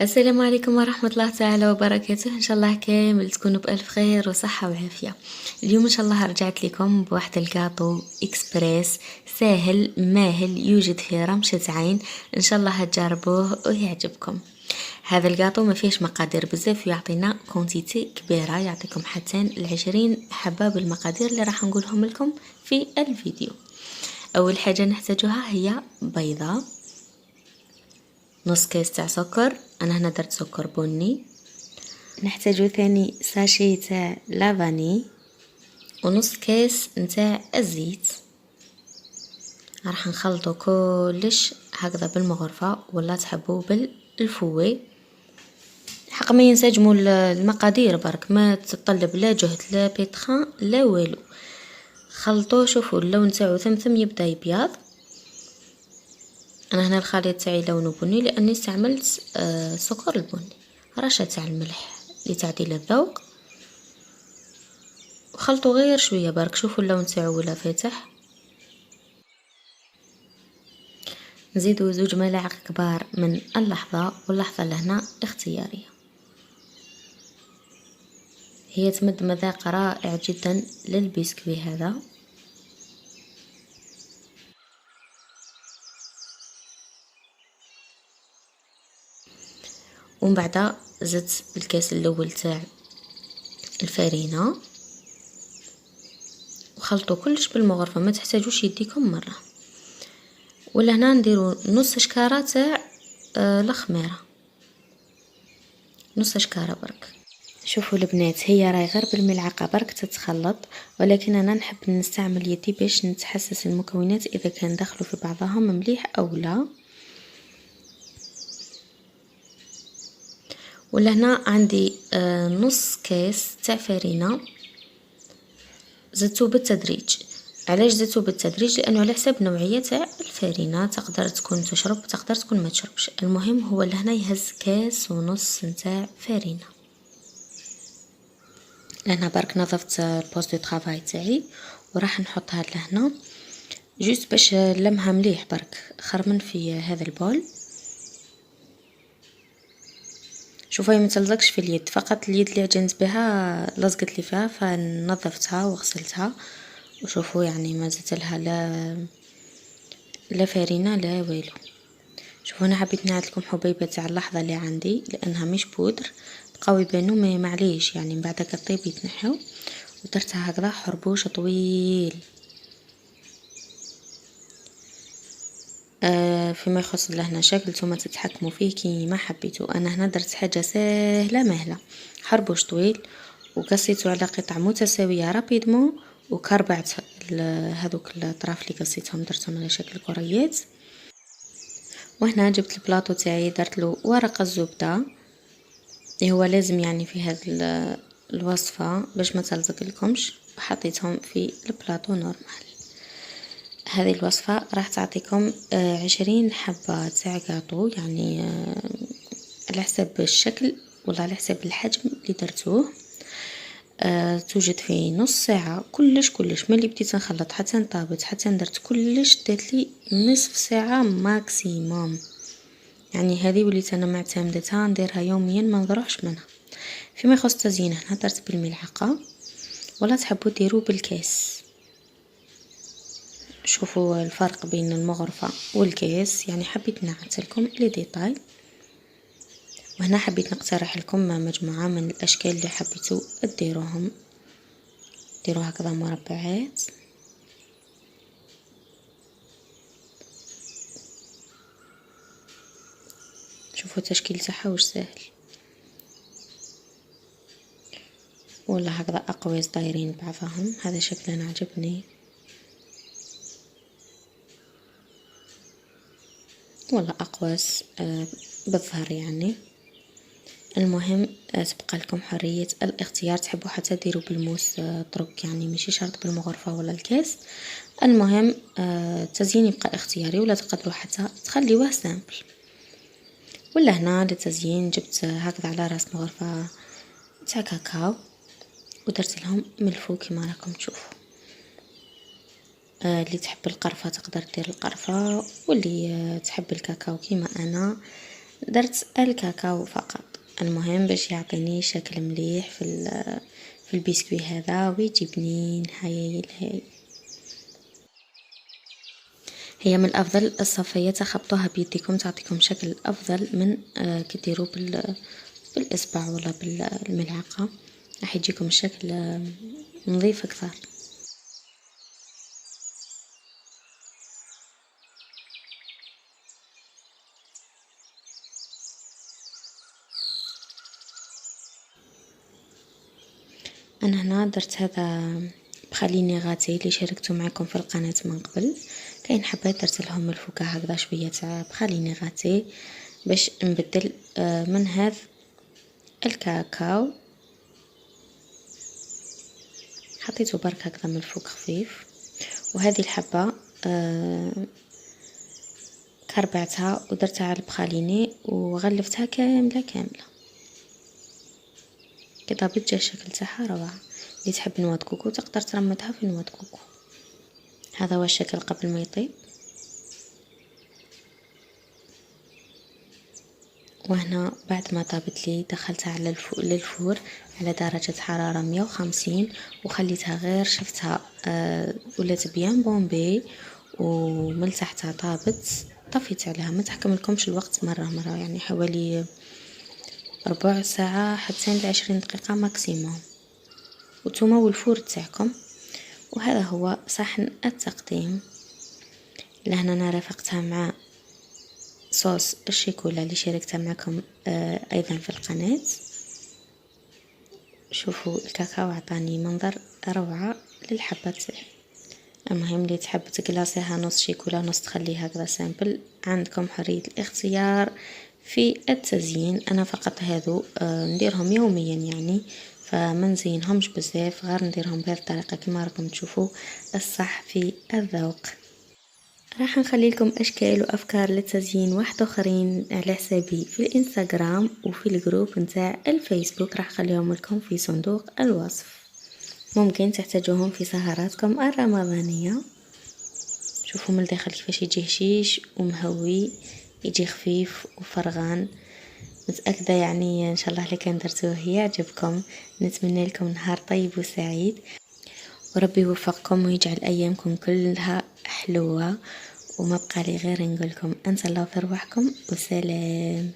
السلام عليكم ورحمة الله تعالى وبركاته. ان شاء الله كامل تكونوا بألف خير وصحة وعافية. اليوم ان شاء الله رجعت لكم بواحد الكاطو اكسبريس ساهل ماهل، يوجد في رمشة عين. ان شاء الله هتجربوه ويعجبكم. هذا الكاطو ما فيهش مقادير بزاف، يعطينا كونتيتي كبيرة، يعطيكم حتى 20 حبة بالمقادير اللي راح نقولهم لكم في الفيديو. اول حاجة نحتاجها هي بيضة، نص كيس تاع سكر، انا هنا درت سكر بني. نحتاجو ثاني ساشي تاع لافاني، ونص كيس نتاع الزيت. راح نخلطو كلش هكذا بالمغرفة، ولا تحبوا بالفوي. حق ما ينسجموا المقادير برك، ما تطلب لا جهد لا بيتخان لا والو. خلطوه، شوفوا اللون تاعو ثمثم يبدا يبيض. انا هنا الخليط تاعي لونه بني لاني استعملت سكر البني. رشه تاع الملح لتعديل الذوق، وخلطوا غير شويه برك. شوفوا اللون تاعو ولا فاتح. نزيدوا 2 ملاعق كبار من اللحظه، واللحظه لهنا اختياريه. هي تمد مذاق رائع جدا للبسكوي هذا. ومن بعد زدت الكاس الاول تاع الفارينه، وخلطوا كلش بالمغرفه، ما تحتاجوش يديكم مره. ولهنا نديرو نص شكاره تاع الخميره، نص شكاره برك. شوفوا البنات، هي راهي غير بالملعقه برك تتخلط، ولكن انا نحب نستعمل يدي باش نتحسس المكونات اذا كان دخلوا في بعضهم مليح او لا. ولهنا عندي نص كاس تاع فرينه، زدته بالتدريج. علاش زدته بالتدريج؟ لانه على حسب نوعيه تاع الفرينه، تقدر تكون تشرب تقدر تكون ما تشربش. المهم هو لهنا يهز كاس ونص نتاع فرينه. لهنا برك نظفت البوست دو طرافاي تاعي، وراح نحطها لهنا جوست باش نلمها مليح برك خرمن في هذا البول. شوفوا ما تلزقش في اليد، فقط اليد اللي عجنت بها لصقت لي فيها، فنظفتها وغسلتها. وشوفوا يعني ما زدت لها لا فرينه لا والو. شوفوا انا حبيت نعاد لكم حبيبه تاع اللحظه اللي عندي، لانها مش بودر، بقاو يبانوا ما معليش يعني من بعد كطيب يتنحوا. ودرتها هكذا حربوش طويل. فيما يخص لهنا شكل نتوما تتحكموا فيه كيما حبيتوا. انا هنا درت حاجه سهله مهله، حربوش طويل وقصيته على قطع متساويه رابيدمون، وكربعت هذوك الاطراف اللي قصيتهم درتهم على شكل كريات. وهنا جبت البلاطو تاعي درت له ورقه الزبده اللي هو لازم يعني في هذه الوصفه باش ما تلصق لكمش، وحطيتهم في البلاطو نورمال. هذه الوصفة راح تعطيكم 20 حبة تاع كاطو، يعني على حسب الشكل ولا على حسب الحجم اللي درتوه. توجد في نص ساعة. كلش ملي بديت نخلط حتى نطابت حتى درت كلش دات لي نصف ساعة ماكسيموم. يعني هذه وليت انا معتمدتها نديرها يوميا ما نروحش منها. فيما يخص التزيين هنا درت بالملعقة، ولا تحبوا ديروا بالكاس. شوفوا الفرق بين المغرفة والكيس، يعني حبيت نعت لكم لي ديتاي. وهنا حبيت نقترح لكم مجموعة من الاشكال اللي حبيتوا ديروهم. ديروا هكذا مربعات. شوفوا التشكيل تاعها واش سهل، ولا هكذا اقواس دايرين بعضهم. هذا شكل انا عجبني، ولا اقواس بالظهر يعني. المهم تبقى لكم حرية الاختيار، تحبوا حتى ديروا بالموس طرق، يعني ماشي شرط بالمغرفة ولا الكاس. المهم التزيين يبقى اختياري، ولا تقدروا حتى تخليوه سامبل. ولا هنا للتزيين جبت هكذا على راس مغرفة تاع كاكاو، ودرت لهم ملفو كما راكم تشوفوا. اللي تحب القرفة تقدر دير القرفة، واللي تحب الكاكاو كيما انا درت الكاكاو فقط. المهم باش يعطيني شكل مليح في البسكوي هذا ويجي بنين هايل هايل. هي من الافضل الصفية تخبطوها بيديكم تعطيكم شكل افضل من كديروا بالاصبع ولا بالملعقة، راح يجيكم الشكل نظيف اكثر. انا هنا درت هذا بخليني غاتي اللي شاركته معكم في القناة من قبل. كاين حبات درت لهم الفكاهة هكذا شوية تاع بخليني غاتي باش نبدل من هذا الكاكاو. حطيته برك هكذا من الفوق خفيف، وهذه الحبة كربعتها ودرتها على البخاليني وغلفتها كاملة كاملة كده بتجي الشكل تاعها روعة. اللي تحب نواد كوكو تقدر ترمتها في نواد كوكو. هذا هو الشكل قبل ما يطيب. وهنا بعد ما طابت لي دخلتها على للفور على درجة حرارة 150 وخليتها غير شفتها ولات بيان بومبي ومن تحتها طابت. طفيت عليها، ما تحكملكمش الوقت مرة يعني حوالي ربع ساعة حتى ل20 دقيقة ماكسيموم، وتوما والفور تاعكم. وهذا هو صحن التقديم. لهنا انا رافقتها مع صوص الشيكولا اللي شاركتها معكم ايضا في القناة. شوفوا الكاكاو عطاني منظر روعة للحبة تاعي. المهم اللي تحب تقلاصيها نص شيكولا نص تخليها هكذا سامبل، عندكم حرية الاختيار في التزيين. انا فقط هذو نديرهم يوميا يعني، فما نزينهمش بزاف، غير نديرهم بهذه الطريقة كما راكم تشوفوا الصح في الذوق. راح نخلي لكم اشكال وافكار للتزيين واحد اخرين على حسابي في الانستغرام وفي الجروب نتاع الفيسبوك، راح اخليهم لكم في صندوق الوصف، ممكن تحتاجوهم في سهراتكم الرمضانية. شوفوا من الداخل كيفاش يجي هشيش ومهوي، يجي خفيف وفرغان. متأكدة يعني ان شاء الله اللي كان درتوه يعجبكم. نتمنى لكم نهار طيب وسعيد، وربي يوفقكم ويجعل ايامكم كلها حلوة. وما بقى لي غير نقولكم انسى الله في رواحكم وسلام.